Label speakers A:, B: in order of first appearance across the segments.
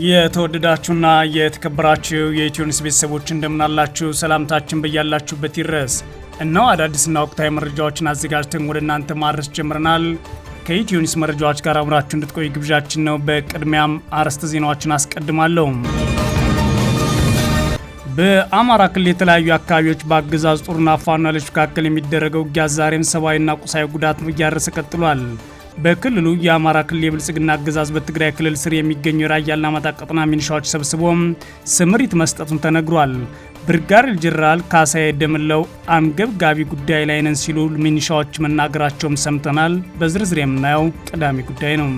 A: የተወደዳችሁና የተከበራችሁ የኢትዮኒውስ ቤተሰቦች እንደምናላችሁ ሰላምታችን በያላችሁበት ይድረስ። እነሆ አዳዲስና ወቅታዊ መረጃዎችን አዘጋጅተን ወደ እናንተ ማድረስ ጀምረናል። ከኢትዮኒውስ መረጃዎች ጋር አብራችሁ እንድትቆዩ ግብዣችን ነው። በቅድሚያም አርዕስተ ዜናዎችን አስቀድማለሁ። በአማራ ክልል የተለያዩ አካባቢዎች በአገዛዙ ጦርና ፋኖ ኃይሎች መካከል የሚደረገው ውጊያ ዛሬም ሰብአዊና ቁሳዊ ጉዳት እያደረሰ ቀጥሏል። በክልሉ የአማራ ክልል የብልጽግና አገዛዝ በትግራይ ክልል ስር የሚገኙ የራያ አላማጣ ቀጠና ሚኒሻዎች ሰብስቦ ስምሪት መስጠቱን ተነግሯል። ብርጋዴር ጄኔራል ካሳዬ ደምለው አንገብጋቢ ጉዳይ ላይ ነን ሲሉ ሚኒሻዎች መናገራቸውም ሰምተናል። በዝርዝር የምናየው ቀዳሚ ጉዳይ ነው።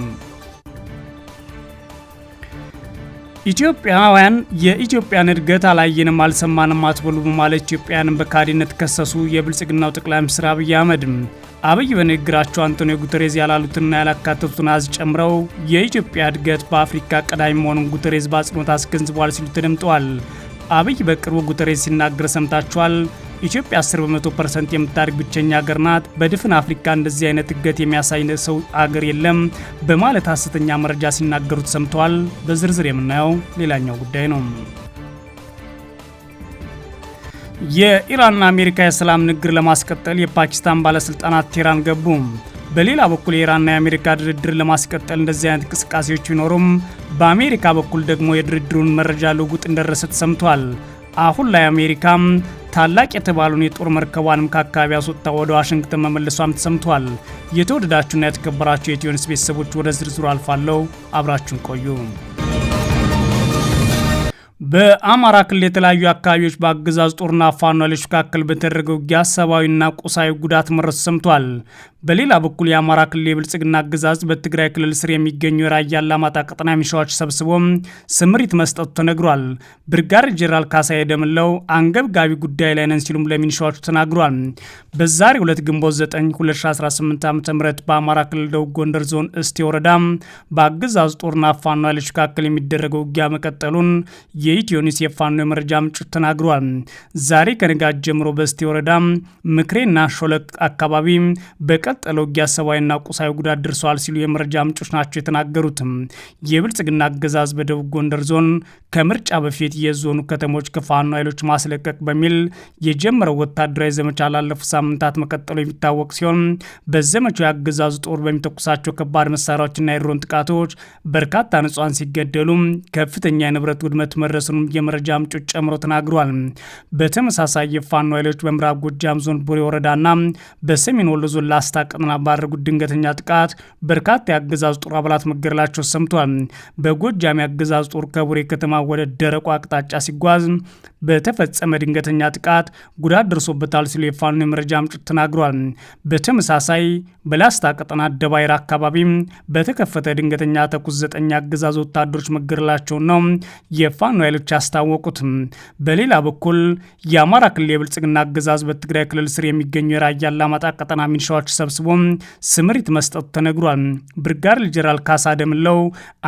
A: ኢትዮጵያውያን የኢትዮጵያን እድገት አላየንም አልሰማንም አትበሉ በማለት ኢትዮጵያውያንን በካዲነት ከሰሱ። የብልጽግናው ጠቅላይ ሚኒስትር አብይ በንግግራቸው አንቶኒዮ ጉተሬዝ ያላሉትና ያላካተቱትን ጨምረው የኢትዮጵያ እድገት በአፍሪካ ቀዳሚ መሆኑን ጉተሬዝ በአጽንኦት አስገንዝበዋል ሲሉ ተደምጠዋል። አብይ በቅርቡ ጉተሬዝ ሲናገር ሰምታችኋል። ኢትዮጵያ 10% የምታድግ ብቸኛ ሀገር ናት። በድፍን አፍሪካ እንደዚህ አይነት እድገት የሚያሳይ ሰው አገር የለም በማለት ሐሰተኛ መረጃ ሲናገሩ ተሰምተዋል። በዝርዝር የምናየው ሌላኛው ጉዳይ ነው። የኢራንና አሜሪካ የሰላም ንግግር ለማስቀጠል የፓኪስታን ባለስልጣናት ቴህራን ገቡ። በሌላ በኩል የኢራንና የአሜሪካ ድርድር ለማስቀጠል እንደዚህ አይነት እንቅስቃሴዎች ቢኖሩም በአሜሪካ በኩል ደግሞ የድርድሩን መረጃ ልውውጥ እንደደረሰ ተሰምቷል። አሁን ላይ አሜሪካም ታላቅ የተባሉን የጦር መርከቧንም ከአካባቢ አስወጥታ ወደ ዋሽንግተን መመለሷም ተሰምቷል። የተወደዳችሁና የተከበራችሁ የኢትዮኒውስ ቤተሰቦች ወደ ዝርዝሩ አልፋለሁ። አብራችሁን ቆዩ። በአማራ ክልል የተለያዩ አካባቢዎች በአገዛዙ ጦርና ፋኖ ኃይሎች መካከል በተደረገው ውጊያ ሰብአዊና ቁሳዊ ጉዳት መድረሱ ሰምቷል። በሌላ በኩል የአማራ ክልል የብልጽግና አገዛዝ በትግራይ ክልል ስር የሚገኙ የራያ አላማጣ ቀጠና ሚኒሻዎች ሰብስቦ ስምሪት መስጠቱ ተነግሯል። ብርጋዴር ጄኔራል ካሳዬ ደምለው አንገብጋቢ ጉዳይ ላይ ነን ሲሉም ለሚኒሻዎቹ ተናግሯል። በዛሬው ዕለት ግንቦት 9 2018 ዓ.ም በአማራ ክልል ደቡብ ጎንደር ዞን እስቴ ወረዳ በአገዛዙ ጦርና ፋኖ ኃይሎች መካከል የሚደረገው ውጊያ መቀጠሉን የኢትዮኒውስ የፋኖ የመረጃ ምንጮች ተናግሯል። ዛሬ ከንጋት ጀምሮ በእስቴ ወረዳ ምክሬና ሾለክ አካባቢ በቀጠለው ውጊያ ሰብአዊና ቁሳዊ ጉዳት ደርሰዋል ሲሉ የመረጃ ምንጮች ናቸው የተናገሩት። የብልጽግና አገዛዝ በደቡብ ጎንደር ዞን ከምርጫ በፊት የዞኑ ከተሞች ከፋኖ ኃይሎች ማስለቀቅ በሚል የጀመረው ወታደራዊ ዘመቻ ላለፉት ሳምንታት መቀጠሉ የሚታወቅ ሲሆን በዘመቻው የአገዛዙ ጦር በሚተኩሳቸው ከባድ መሳሪያዎችና የድሮን ጥቃቶች በርካታ ንጹሃን ሲገደሉ ከፍተኛ የንብረት ውድመት መድረሱንም የመረጃ ምንጮች ጨምሮ ተናግሯል። በተመሳሳይ የፋኖ ኃይሎች በምዕራብ ጎጃም ዞን ቡሬ ወረዳና በሰሜን ወሎ ዞን ላስታ ቀጠና ባደረጉት ድንገተኛ ጥቃት በርካታ የአገዛዙ ጦር አባላት መገደላቸው ሰምቷል። በጎጃም የአገዛዙ ጦር ከቡሬ ከተማ ወደ ደረቁ አቅጣጫ ሲጓዝ በተፈጸመ ድንገተኛ ጥቃት ጉዳት ደርሶበታል ሲሉ የፋኖ የመረጃ ምንጮች ተናግሯል። በተመሳሳይ በላስታ ቀጠና ደባይራ አካባቢ በተከፈተ ድንገተኛ ተኩስ 9 የአገዛዙ ወታደሮች መገደላቸውን ነው የፋኖ ኃይሎች ያስታወቁት። በሌላ በኩል የአማራ ክልል የብልጽግና አገዛዝ በትግራይ ክልል ስር የሚገኙ የራያ አላማጣ ቀጠና ሚኒሻዎች ሰብስቦ ስምሪት መስጠቱ ተነግሯል። ብርጋዴር ጄኔራል ካሳ ደምለው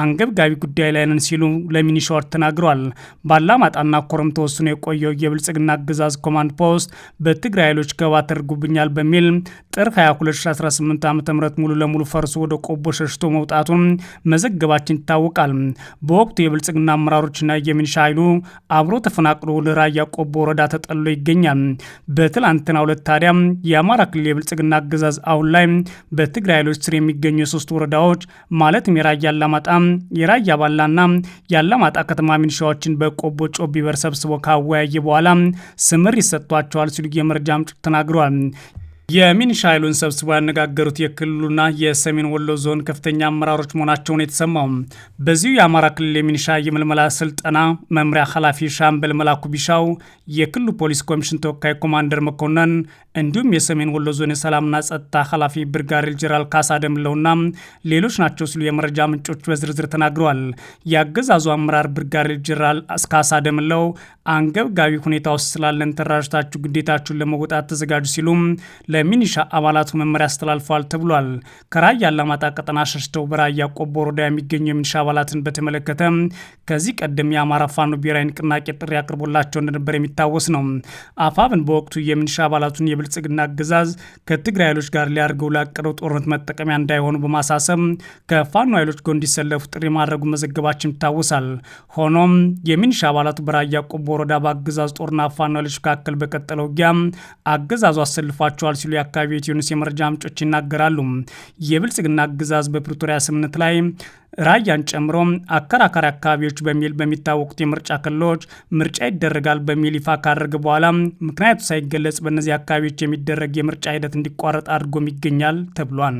A: አንገብጋቢ ጉዳይ ላይ ነን ሲሉ ለሚኒሻዎች ተናግረዋል። ባላማጣና ኮረም ተወስኖ የቆየው የብልጽግና አገዛዝ ኮማንድ ፖስት በትግራይ ኃይሎች ከበባ ተደርጎብኛል በሚል ጥር 22 2018 ዓ.ም ሙሉ ለሙሉ ፈርሶ ወደ ቆቦ ሸሽቶ መውጣቱን መዘገባችን ይታወቃል። በወቅቱ የብልጽግና አመራሮችና የሚኒሻ ኃይሉ አብሮ ተፈናቅሎ ለራያ ቆቦ ወረዳ ተጠልሎ ይገኛል። በትላንትናው ዕለት ታዲያ የአማራ ክልል የብልጽግና አገዛዝ አሁን ላይ በትግራይ ኃይሎች ስር የሚገኙ የሶስት ወረዳዎች ማለትም የራያ አላማጣ፣ የራያ ባላና የአላማጣ ከተማ ሚኒሻዎችን በቆቦ ጮቢበር ሰብስቦ ካወያየ በኋላ ስምር ይሰጧቸዋል ሲሉ የመረጃ ምንጮች ተናግረዋል። የሚኒሻ ኃይሉን ሰብስበው ያነጋገሩት የክልሉና የሰሜን ወሎ ዞን ከፍተኛ አመራሮች መሆናቸውን የተሰማው በዚሁ የአማራ ክልል የሚኒሻ የምልመላ ስልጠና መምሪያ ኃላፊ ሻምበል መላኩ ቢሻው፣ የክልሉ ፖሊስ ኮሚሽን ተወካይ ኮማንደር መኮንን እንዲሁም የሰሜን ወሎ ዞን የሰላምና ጸጥታ ኃላፊ ብርጋዴር ጄኔራል ካሳ ደምለውና ሌሎች ናቸው ሲሉ የመረጃ ምንጮች በዝርዝር ተናግረዋል። የአገዛዙ አመራር ብርጋዴር ጄኔራል ካሳ ደምለው አንገብጋቢ ሁኔታ ውስጥ ስላለን ተራጅታችሁ ግዴታችሁን ለመወጣት ተዘጋጁ ሲሉ ለሚኒሻ አባላቱ መመሪያ አስተላልፈዋል ተብሏል። ከራያ አላማጣ ቀጠና ሸሽተው በራያ ቆቦ ወረዳ የሚገኙ የሚኒሻ አባላትን በተመለከተ ከዚህ ቀደም የአማራ ፋኖ ብሔራዊ ንቅናቄ ጥሪ አቅርቦላቸው እንደነበር የሚታወስ ነው። አፋብን በወቅቱ የሚኒሻ አባላቱን የብልጽግና አገዛዝ ከትግራይ ኃይሎች ጋር ሊያደርገው ላቀደው ጦርነት መጠቀሚያ እንዳይሆኑ በማሳሰብ ከፋኖ ኃይሎች ጎን እንዲሰለፉ ጥሪ ማድረጉ መዘገባችን ይታወሳል። ሆኖም የሚኒሻ አባላቱ በራያ ቆቦ ወረዳ በአገዛዝ ጦርና ፋኖ ኃይሎች መካከል በቀጠለው ውጊያ አገዛዙ አሰልፏቸዋል ሲሉ የአካባቢ ዩኒስ የመረጃ ምንጮች ይናገራሉ። የብልጽግና አገዛዝ በፕሪቶሪያ ስምምነት ላይ ራያን ጨምሮ አከራካሪ አካባቢዎች በሚል በሚታወቁት የምርጫ ክልሎች ምርጫ ይደረጋል በሚል ይፋ ካደረገ በኋላ ምክንያቱ ሳይገለጽ በእነዚህ አካባቢዎች የሚደረግ የምርጫ ሂደት እንዲቋረጥ አድርጎም ይገኛል ተብሏል።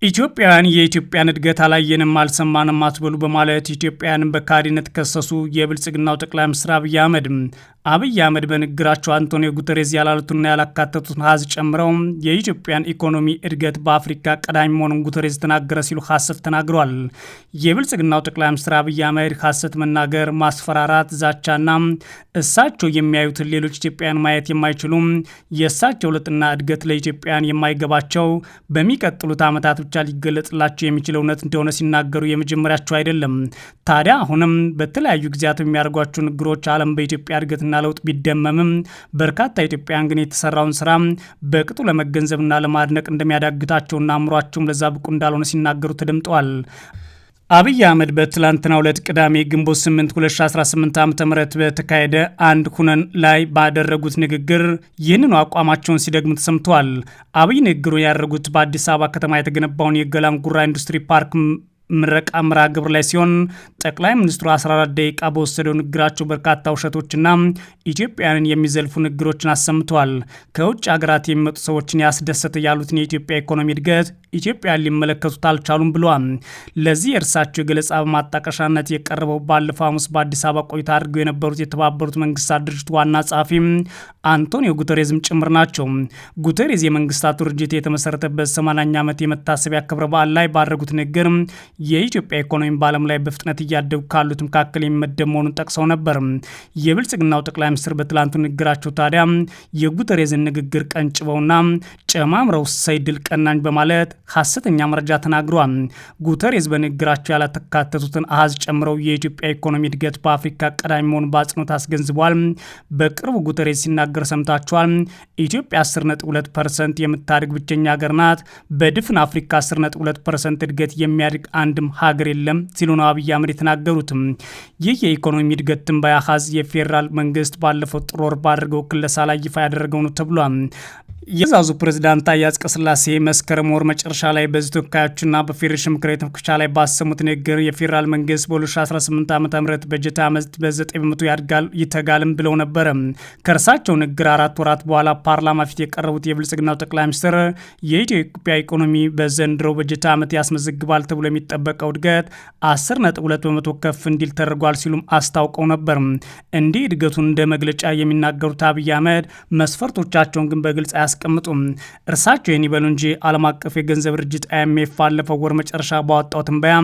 A: ኢትዮጵያውያን የኢትዮጵያን እድገት አላየንም አልሰማንም አትበሉ በማለት ኢትዮጵያውያንን በካዲነት ከሰሱ የብልጽግናው ጠቅላይ ሚኒስትር አብይ አህመድ በንግግራቸው አንቶኒዮ ጉተሬዝ ያላሉትና ያላካተቱትን ሀዝ ጨምረው የኢትዮጵያን ኢኮኖሚ እድገት በአፍሪካ ቀዳሚ መሆኑን ጉተሬዝ ተናገረ ሲሉ ሀሰት ተናግረዋል። የብልጽግናው ጠቅላይ ሚኒስትር አብይ አህመድ ሀሰት መናገር፣ ማስፈራራት፣ ዛቻና እሳቸው የሚያዩትን ሌሎች ኢትዮጵያውያን ማየት የማይችሉ የእሳቸው ለውጥና እድገት ለኢትዮጵያውያን የማይገባቸው በሚቀጥሉት ዓመታት ብቻ ሊገለጽላቸው የሚችል እውነት እንደሆነ ሲናገሩ የመጀመሪያቸው አይደለም። ታዲያ አሁንም በተለያዩ ጊዜያት የሚያደርጓቸው ንግግሮች ዓለም በኢትዮጵያ እድገትና ለውጥ ቢደመምም በርካታ ኢትዮጵያውያን ግን የተሰራውን ስራ በቅጡ ለመገንዘብና ለማድነቅ እንደሚያዳግታቸውና አእምሯቸውም ለዛ ብቁ እንዳልሆነ ሲናገሩ ተደምጠዋል። አብይ አህመድ በትላንትናው ዕለት ቅዳሜ ግንቦት 8 2018 ዓ.ም በተካሄደ አንድ ሁነን ላይ ባደረጉት ንግግር ይህንኑ አቋማቸውን ሲደግሙ ተሰምተዋል። አብይ ንግግሩን ያደረጉት በአዲስ አበባ ከተማ የተገነባውን የገላን ጉራ ኢንዱስትሪ ፓርክ ምረቃ መርሃ ግብር ላይ ሲሆን ጠቅላይ ሚኒስትሩ 14 ደቂቃ በወሰደው ንግግራቸው በርካታ ውሸቶችና ኢትዮጵያውያንን የሚዘልፉ ንግግሮችን አሰምተዋል። ከውጭ ሀገራት የሚመጡ ሰዎችን ያስደሰተ ያሉትን የኢትዮጵያ ኢኮኖሚ እድገት ኢትዮጵያን ሊመለከቱት አልቻሉም ብለዋል። ለዚህ የእርሳቸው ገለጻ በማጣቀሻነት የቀረበው ባለፈው ሐሙስ በአዲስ አበባ ቆይታ አድርገው የነበሩት የተባበሩት መንግስታት ድርጅት ዋና ጸሐፊ አንቶኒዮ ጉተሬዝም ጭምር ናቸው። ጉተሬዝ የመንግስታቱ ድርጅት የተመሰረተበት 80ኛ ዓመት የመታሰቢያ ክብረ በዓል ላይ ባደረጉት ንግግር የኢትዮጵያ ኢኮኖሚ በዓለም ላይ በፍጥነት እያደጉ ካሉት መካከል የሚመደብ መሆኑን ጠቅሰው ነበር። የብልጽግናው ጠቅላይ ሚኒስትር በትላንቱ ንግግራቸው ታዲያ የጉተሬዝን ንግግር ቀንጭበውና ጨማምረው ሰይድል ቀናኝ በማለት ሐሰተኛ መረጃ ተናግረዋል። ጉተሬዝ በንግግራቸው ያላተካተቱትን አሃዝ ጨምረው የኢትዮጵያ ኢኮኖሚ እድገት በአፍሪካ ቀዳሚ መሆኑን በአጽንኦት አስገንዝበዋል። በቅርቡ ጉተሬዝ ሲናገር ሰምታችኋል። ኢትዮጵያ 10.2% የምታድግ ብቸኛ ሀገር ናት። በድፍን አፍሪካ 10.2% እድገት የሚያድግ አንድም ሀገር የለም ሲሉ ነው አብይ አህመድ የተናገሩትም። ይህ የኢኮኖሚ እድገት ትንበያ አሃዝ የፌዴራል መንግስት ባለፈው ጥር ወር ባደረገው ክለሳ ላይ ይፋ ያደረገው ነው ተብሏል። የዛዙ ፕሬዝዳንት ታዬ አጽቀሥላሴ መስከረም ወር መጨረሻ ላይ በሕዝብ ተወካዮችና በፌዴሬሽን ምክር ቤት መክፈቻ ላይ ባሰሙት ንግግር የፌዴራል መንግስት በ2018 ዓ.ም በጀት ዓመት በ9 በመቶ ያድጋል ይተጋልም ብለው ነበረ። ከእርሳቸው ንግግር 4 ወራት በኋላ ፓርላማ ፊት የቀረቡት የብልጽግናው ጠቅላይ ሚኒስትር የኢትዮጵያ ኢኮኖሚ በዘንድሮው በጀት ዓመት ያስመዘግባል ተብሎ የሚጠበቀው እድገት 10.2 በመቶ ከፍ እንዲል ተደርጓል ሲሉም አስታውቀው ነበር። እንዲህ እድገቱን እንደ መግለጫ የሚናገሩት አብይ አህመድ መስፈርቶቻቸውን ግን በግልጽ አያስቀምጡም። እርሳቸው ይህን ይበሉ እንጂ ዓለም አቀፍ የገንዘብ ድርጅት IMF ባለፈው ወር መጨረሻ ባወጣው ትንበያ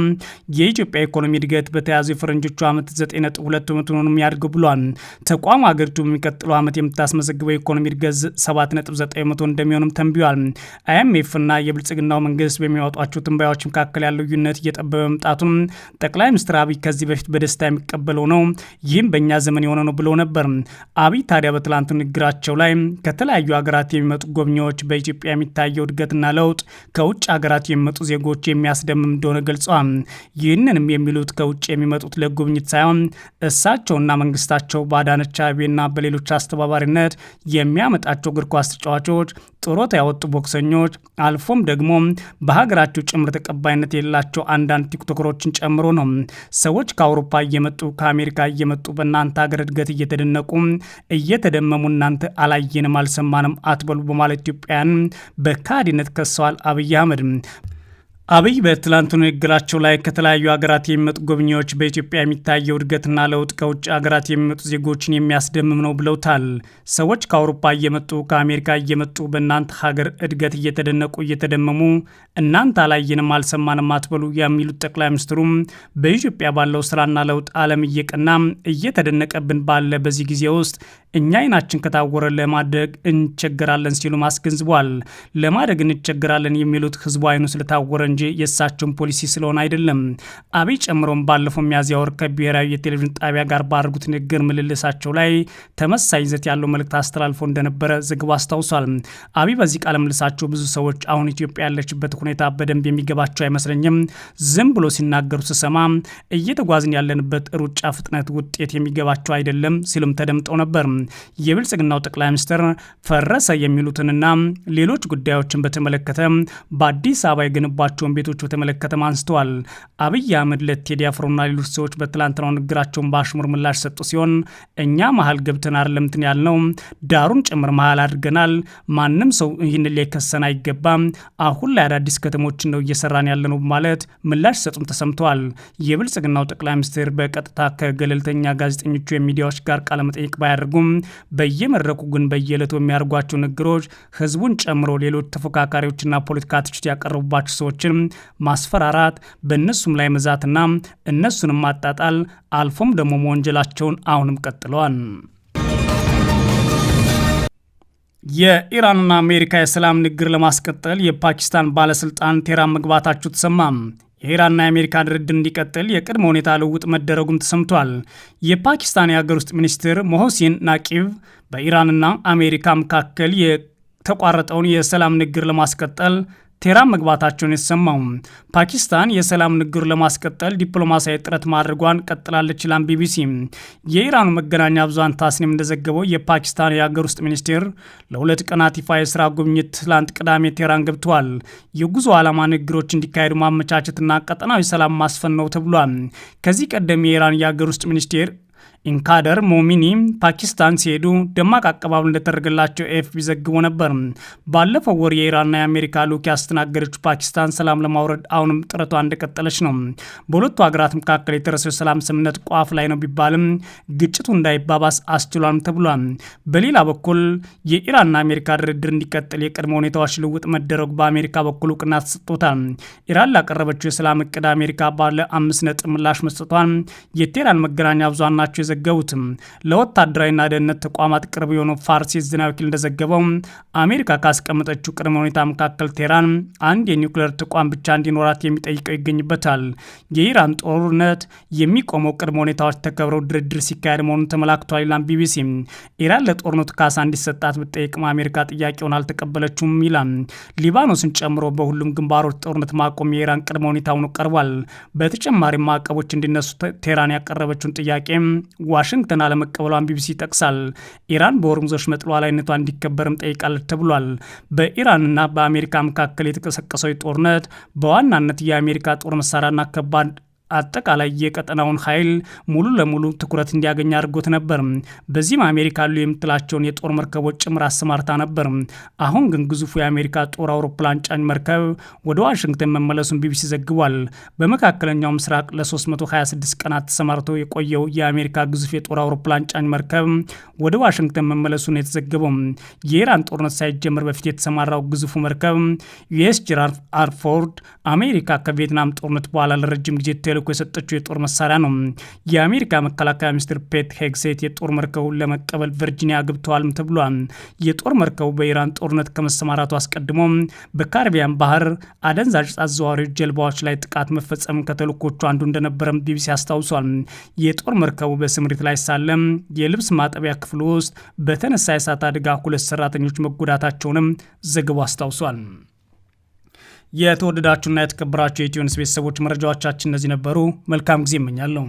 A: የኢትዮጵያ ኢኮኖሚ እድገት በተያዘው የፈረንጆቹ ዓመት 9.2 በመቶ ነው የሚያድገው ብሏል። ተቋሙ ሀገሪቱ በሚቀጥለው ዓመት የምታስመዘግበው የኢኮኖሚ እድገት 7.9 በመቶ እንደሚሆንም ተንብዮአል። IMF እና የብልጽግናው መንግስት በሚያወጧቸው ትንበያዎች መካከል ያለው ልዩነት እየጠበበ መምጣቱን ጠቅላይ ሚኒስትር አብይ ከዚህ በፊት በደስታ የሚቀበለው ነው፣ ይህም በእኛ ዘመን የሆነ ነው ብለው ነበር። አብይ ታዲያ በትላንቱ ንግግራቸው ላይ ከተለያዩ ሀገራት የሚመጡ ጎብኚዎች በኢትዮጵያ የሚታየው እድገትና ለውጥ ከውጭ ሀገራት የሚመጡ ዜጎች የሚያስደምም እንደሆነ ገልጸዋል። ይህንንም የሚሉት ከውጭ የሚመጡት ለጉብኝት ሳይሆን እሳቸውና መንግስታቸው በአዳነች አቤቤና በሌሎች አስተባባሪነት የሚያመጣቸው እግር ኳስ ተጫዋቾች፣ ጡረታ ያወጡ ቦክሰኞች፣ አልፎም ደግሞ በሀገራቸው ጭምር ተቀባይነት የሌላቸው አንዳንድ ቲክቶከሮችን ጨምሮ ነው። ሰዎች ከአውሮፓ እየመጡ ከአሜሪካ እየመጡ በእናንተ ሀገር እድገት እየተደነቁ እየተደመሙ እናንተ አላየንም አልሰማንም አትበሉ በማለት ኢትዮጵያን በካዲነት ከሰዋል አብይ አህመድ። አብይ በትላንቱ ንግግራቸው ላይ ከተለያዩ ሀገራት የሚመጡ ጎብኚዎች በኢትዮጵያ የሚታየው እድገትና ለውጥ ከውጭ ሀገራት የሚመጡ ዜጎችን የሚያስደምም ነው ብለውታል። ሰዎች ከአውሮፓ እየመጡ ከአሜሪካ እየመጡ በእናንተ ሀገር እድገት እየተደነቁ እየተደመሙ እናንተ አላየንም አልሰማንም አትበሉ የሚሉት ጠቅላይ ሚኒስትሩም በኢትዮጵያ ባለው ስራና ለውጥ ዓለም እየቀና እየተደነቀብን ባለ በዚህ ጊዜ ውስጥ እኛ አይናችን ከታወረ ለማደግ እንቸገራለን ሲሉ አስገንዝበዋል። ለማደግ እንቸገራለን የሚሉት ህዝቡ አይኑ ስለታወረ እንጂ የእሳቸውን ፖሊሲ ስለሆነ አይደለም። አብይ ጨምሮም ባለፈው ሚያዝያ ወር ከብሔራዊ የቴሌቪዥን ጣቢያ ጋር ባደረጉት ንግግር ምልልሳቸው ላይ ተመሳሳይ ይዘት ያለው መልእክት አስተላልፎ እንደነበረ ዘገባው አስታውሷል። አብይ በዚህ ቃለ ምልልሳቸው ብዙ ሰዎች አሁን ኢትዮጵያ ያለችበት ሁኔታ በደንብ የሚገባቸው አይመስለኝም፣ ዝም ብሎ ሲናገሩ ስሰማ እየተጓዝን ያለንበት ሩጫ ፍጥነት ውጤት የሚገባቸው አይደለም ሲሉም ተደምጠው ነበር። የብልጽግናው ጠቅላይ ሚኒስትር ፈረሰ የሚሉትንና ሌሎች ጉዳዮችን በተመለከተ በአዲስ አበባ የገነባቸው ቤቶች በተመለከተ አንስተዋል። አብይ አህመድ ለቴዲ አፍሮና ሌሎች ሰዎች በትላንትናው ንግግራቸውን በአሽሙር ምላሽ ሰጡ ሲሆን እኛ መሀል ገብተን አይደለም እንትን ያልነው ዳሩን ጭምር መሀል አድርገናል። ማንም ሰው ይህን ሊከሰን አይገባም። አሁን ላይ አዳዲስ ከተሞችን ነው እየሰራን ያለነው ማለት ምላሽ ሰጡም ተሰምተዋል። የብልጽግናው ጠቅላይ ሚኒስትር በቀጥታ ከገለልተኛ ጋዜጠኞቹ የሚዲያዎች ጋር ቃለመጠይቅ ባያደርጉም በየመድረኩ ግን በየዕለቱ የሚያደርጓቸው ንግግሮች ህዝቡን ጨምሮ ሌሎች ተፎካካሪዎችና ፖለቲካ ትችት ያቀረቡባቸው ሰዎችን ማስፈራራት፣ በእነሱም ላይ መዛትና እነሱንም ማጣጣል አልፎም ደግሞ መወንጀላቸውን አሁንም ቀጥለዋል። የኢራንና አሜሪካ የሰላም ንግግር ለማስቀጠል የፓኪስታን ባለስልጣን ቴህራን መግባታቸው ተሰማ። የኢራንና የአሜሪካ ድርድር እንዲቀጥል የቅድመ ሁኔታ ልውውጥ መደረጉም ተሰምቷል። የፓኪስታን የሀገር ውስጥ ሚኒስትር ሞሆሲን ናቂቭ በኢራንና አሜሪካ መካከል የተቋረጠውን የሰላም ንግግር ለማስቀጠል ቴህራን መግባታቸውን የተሰማው ፓኪስታን የሰላም ንግግሩ ለማስቀጠል ዲፕሎማሲያዊ ጥረት ማድረጓን ቀጥላለች ይላል ቢቢሲ። የኢራኑ መገናኛ ብዙሃን ታስኒም እንደዘገበው የፓኪስታን የሀገር ውስጥ ሚኒስቴር ለ2 ቀናት ይፋ የስራ ጉብኝት ትላንት ቅዳሜ ቴህራን ገብተዋል። የጉዞ ዓላማ ንግግሮች እንዲካሄዱ ማመቻቸትና ቀጠናዊ ሰላም ማስፈን ነው ተብሏል። ከዚህ ቀደም የኢራን የሀገር ውስጥ ሚኒስቴር ኢንካደር ሞሚኒ ፓኪስታን ሲሄዱ ደማቅ አቀባበል እንደተደረገላቸው ኤፍቢ ዘግቦ ነበር። ባለፈው ወር የኢራንና የአሜሪካ ልዑክ ያስተናገደችው ፓኪስታን ሰላም ለማውረድ አሁንም ጥረቷ እንደቀጠለች ነው። በሁለቱ ሀገራት መካከል የተደረሰው የሰላም ስምምነት ቋፍ ላይ ነው ቢባልም ግጭቱ እንዳይባባስ አስችሏል ተብሏል። በሌላ በኩል የኢራንና አሜሪካ ድርድር እንዲቀጥል የቅድመ ሁኔታዎች ልውውጥ መደረጉ በአሜሪካ በኩል እውቅና ተሰጥቶታል። ኢራን ላቀረበችው የሰላም እቅድ አሜሪካ ባለ 5 ነጥብ ምላሽ መስጠቷን የቴህራን መገናኛ ብዙሃን ናቸው ገቡትም። ለወታደራዊና ደህንነት ተቋማት ቅርብ የሆነው ፋርስ የዜና ወኪል እንደዘገበው አሜሪካ ካስቀመጠችው ቅድመ ሁኔታ መካከል ቴህራን አንድ የኒውክሌር ተቋም ብቻ እንዲኖራት የሚጠይቀው ይገኝበታል። የኢራን ጦርነት የሚቆመው ቅድመ ሁኔታዎች ተከብረው ድርድር ሲካሄድ መሆኑን ተመላክቷል ይላል ቢቢሲ። ኢራን ለጦርነቱ ካሳ እንዲሰጣት ብትጠይቅም አሜሪካ ጥያቄውን አልተቀበለችውም ይላል። ሊባኖስን ጨምሮ በሁሉም ግንባሮች ጦርነት ማቆም የኢራን ቅድመ ሁኔታ ሆኖ ቀርቧል። በተጨማሪም ማዕቀቦች እንዲነሱ ቴህራን ያቀረበችውን ጥያቄ ዋሽንግተን አለመቀበሏን ቢቢሲ ይጠቅሳል። ኢራን በሆርሙዝ ወሽመጥ ሉዓላዊነቷ እንዲከበርም ጠይቃለች ተብሏል። በኢራንና በአሜሪካ መካከል የተቀሰቀሰው ጦርነት በዋናነት የአሜሪካ ጦር መሳሪያና ከባድ አጠቃላይ የቀጠናውን ኃይል ሙሉ ለሙሉ ትኩረት እንዲያገኝ አድርጎት ነበር። በዚህም አሜሪካ አሉ የምትላቸውን የጦር መርከቦች ጭምር አሰማርታ ነበር። አሁን ግን ግዙፉ የአሜሪካ ጦር አውሮፕላን ጫኝ መርከብ ወደ ዋሽንግተን መመለሱን ቢቢሲ ዘግቧል። በመካከለኛው ምስራቅ ለ326 ቀናት ተሰማርቶ የቆየው የአሜሪካ ግዙፍ የጦር አውሮፕላን ጫኝ መርከብ ወደ ዋሽንግተን መመለሱን የተዘገበው የኢራን ጦርነት ሳይጀምር በፊት የተሰማራው ግዙፉ መርከብ ዩኤስ ጄራልድ አር ፎርድ አሜሪካ ከቪየትናም ጦርነት በኋላ ለረጅም ጊዜ ተልዕኮ የሰጠችው የጦር መሳሪያ ነው። የአሜሪካ መከላከያ ሚኒስትር ፔት ሄግሴት የጦር መርከቡን ለመቀበል ቨርጂኒያ ገብተዋልም ተብሏል። የጦር መርከቡ በኢራን ጦርነት ከመሰማራቱ አስቀድሞ በካሪቢያን ባህር አደንዛዥ አዘዋዋሪ ጀልባዎች ላይ ጥቃት መፈጸም ከተልዕኮቹ አንዱ እንደነበረም ቢቢሲ አስታውሷል። የጦር መርከቡ በስምሪት ላይ ሳለ የልብስ ማጠቢያ ክፍል ውስጥ በተነሳ የእሳት አደጋ 2 ሰራተኞች መጎዳታቸውንም ዘገባው አስታውሷል። የተወደዳችሁና የተከበራችሁ የኢትዮ ኒውስ ቤተሰቦች መረጃዎቻችን እነዚህ ነበሩ። መልካም ጊዜ እመኛለሁ።